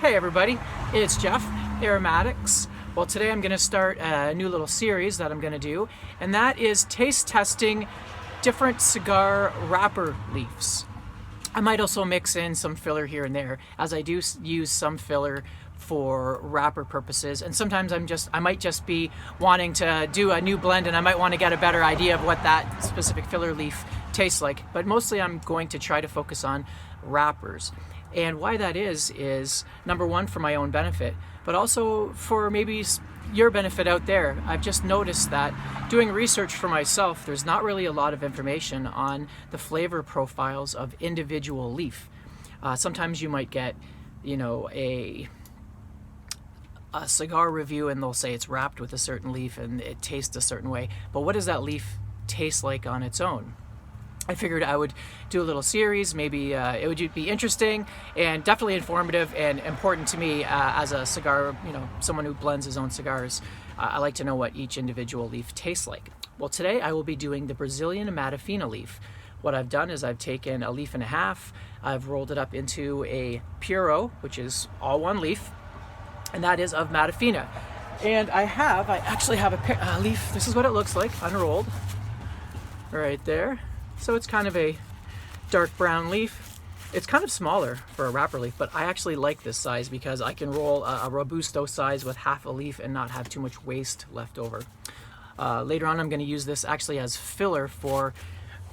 Hey everybody, it's Jeff, Aromatics. Well, today I'm going to start a new little series that I'm going to do, and that is taste testing different cigar wrapper leaves. I might also mix in some filler here and there, as I do use some filler for wrapper purposes, and sometimes I might just be wanting to do a new blend and I might want to get a better idea of what that specific filler leaf tastes like, but mostly I'm going to try to focus on wrappers. And why that is number one, for my own benefit, but also for maybe your benefit out there. I've just noticed that doing research for myself, there's not really a lot of information on the flavor profiles of individual leaf. Sometimes you might get, a cigar review and they'll say it's wrapped with a certain leaf and it tastes a certain way, but what does that leaf taste like on its own? I figured I would do a little series. Maybe it would be interesting and definitely informative and important to me as a cigar, someone who blends his own cigars. I like to know what each individual leaf tastes like. Well, today I will be doing the Brazilian Matafina leaf. What I've done is I've taken a leaf and a half, I've rolled it up into a puro, which is all one leaf, and that is of Matafina. And I actually have a leaf. This is what it looks like unrolled right there. So it's kind of a dark brown leaf. It's kind of smaller for a wrapper leaf, but I actually like this size because I can roll a Robusto size with half a leaf and not have too much waste left over. Later on I'm going to use this actually as filler for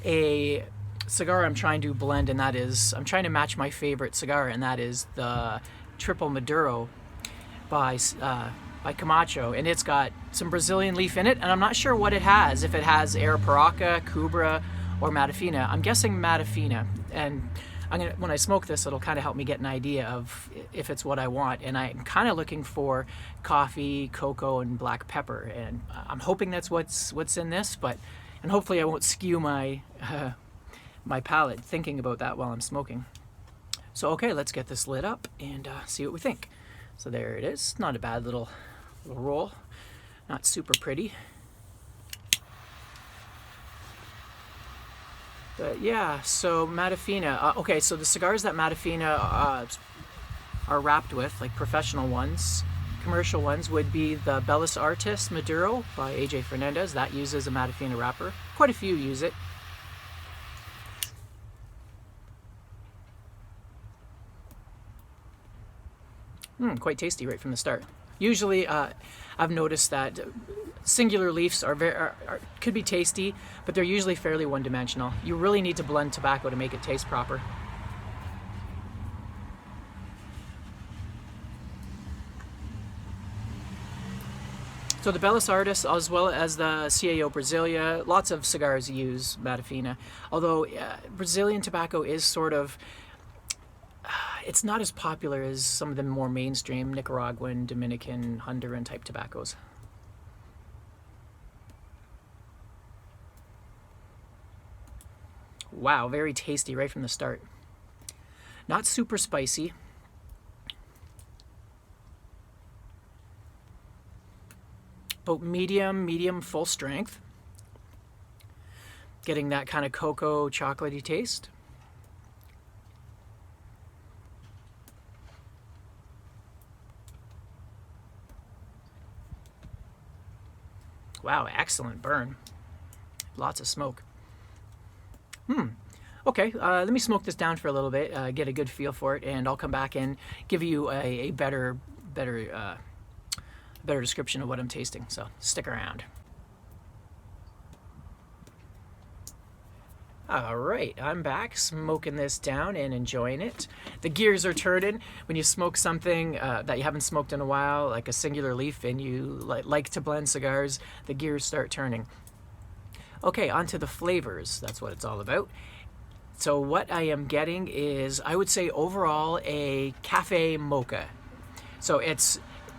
a cigar I'm trying to blend, and that is, I'm trying to match my favorite cigar, and that is the Triple Maduro by Camacho, and it's got some Brazilian leaf in it, and I'm not sure what it has, if it has Arapiraca, Cubra, or Matafina. I'm guessing Matafina, and when I smoke this, it'll kind of help me get an idea of if it's what I want. And I'm kind of looking for coffee, cocoa, and black pepper, and I'm hoping that's what's in this. And hopefully I won't skew my my palate thinking about that while I'm smoking. So okay, let's get this lit up and see what we think. So there it is. Not a bad little roll. Not super pretty. But yeah, so Matafina. Okay, so the cigars that Matafina are wrapped with, like professional ones, commercial ones, would be the Bellas Artes Maduro by AJ Fernandez. That uses a Matafina wrapper. Quite a few use it. Quite tasty right from the start. Usually, I've noticed that singular leaves could be tasty, but they're usually fairly one-dimensional. You really need to blend tobacco to make it taste proper. So the Bellas Artes, as well as the CAO Brasilia, lots of cigars use Matafina. Although Brazilian tobacco is sort of, it's not as popular as some of the more mainstream Nicaraguan, Dominican, Honduran type tobaccos. Wow, very tasty right from the start. Not super spicy. But medium full strength. Getting that kind of cocoa chocolatey taste. Wow, excellent burn. Lots of smoke. Okay, let me smoke this down for a little bit, get a good feel for it, and I'll come back and give you a better description of what I'm tasting. So stick around. All right, I'm back, smoking this down and enjoying it. The gears are turning. When you smoke something that you haven't smoked in a while, like a singular leaf, and you like to blend cigars, the gears start turning. Okay, on to the flavors. That's what it's all about. So what I am getting is, I would say overall, a cafe mocha. So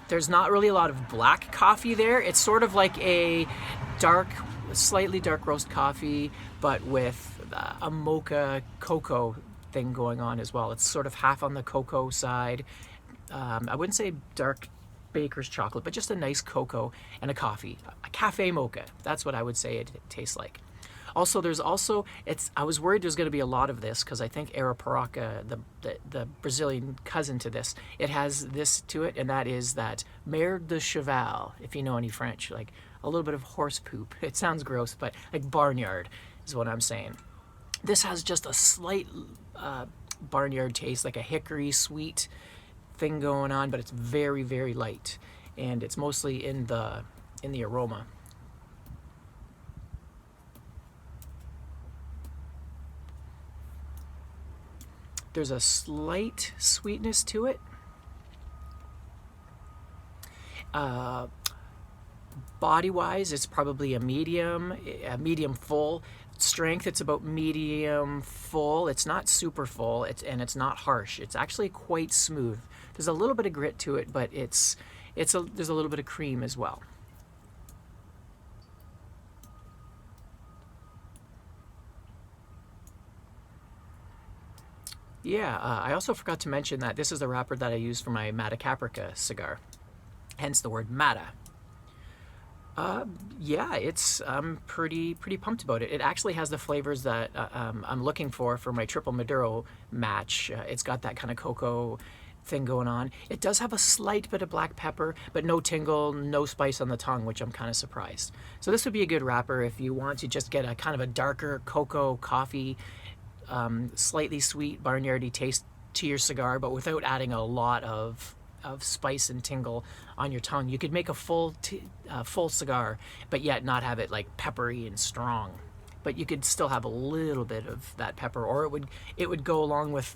there's not really a lot of black coffee there. It's sort of like a slightly dark roast coffee, but with a mocha cocoa thing going on as well. It's sort of half on the cocoa side. I wouldn't say dark baker's chocolate, but just a nice cocoa and a coffee. A cafe mocha. That's what I would say it tastes like. Also, I was worried there's going to be a lot of this because I think Arapiraca, the Brazilian cousin to this, it has this to it, and that is that merde de cheval, if you know any French, like a little bit of horse poop. It sounds gross, but like barnyard is what I'm saying. This has just a slight barnyard taste, like a hickory sweet thing going on, but it's very, very light, and it's mostly in the aroma. There's a slight sweetness to it. Body-wise, it's probably a medium full. Strength, it's about medium full. It's not super full, and it's not harsh. It's actually quite smooth. There's a little bit of grit to it, but there's a little bit of cream as well. Yeah, I also forgot to mention that this is the wrapper that I use for my Matacaprica cigar, hence the word Mata. Yeah, I'm pretty pumped about it. It actually has the flavors that I'm looking for my triple Maduro match. It's got that kind of cocoa thing going on. It does have a slight bit of black pepper, but no tingle, no spice on the tongue, which I'm kind of surprised. So this would be a good wrapper if you want to just get a kind of a darker cocoa coffee, slightly sweet barnyardy taste to your cigar, but without adding a lot of spice and tingle on your tongue. You could make a full cigar, but yet not have it like peppery and strong. But you could still have a little bit of that pepper, or it would go along with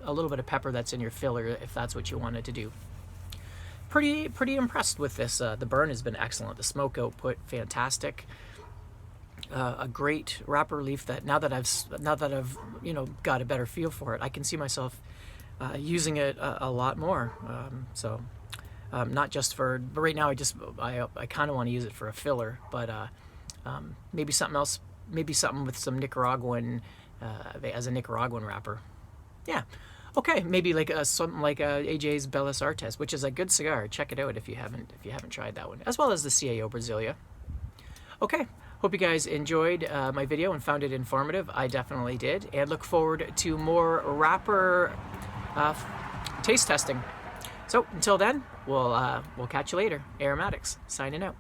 a little bit of pepper that's in your filler if that's what you wanted to do. Pretty impressed with this. The burn has been excellent. The smoke output fantastic. A great wrapper leaf that now that I've got a better feel for it, I can see myself using it a lot more. Not just for, but right now I kind of want to use it for a filler, but maybe something else, maybe something with some Nicaraguan, as a Nicaraguan wrapper. Yeah. Okay, maybe like something like AJ's Belas Artes, which is a good cigar. Check it out if you haven't tried that one, as well as the CAO Brasilia. Okay. Hope you guys enjoyed my video and found it informative. I definitely did, and look forward to more wrapper taste testing. So until then, we'll catch you later. Aromatics signing out.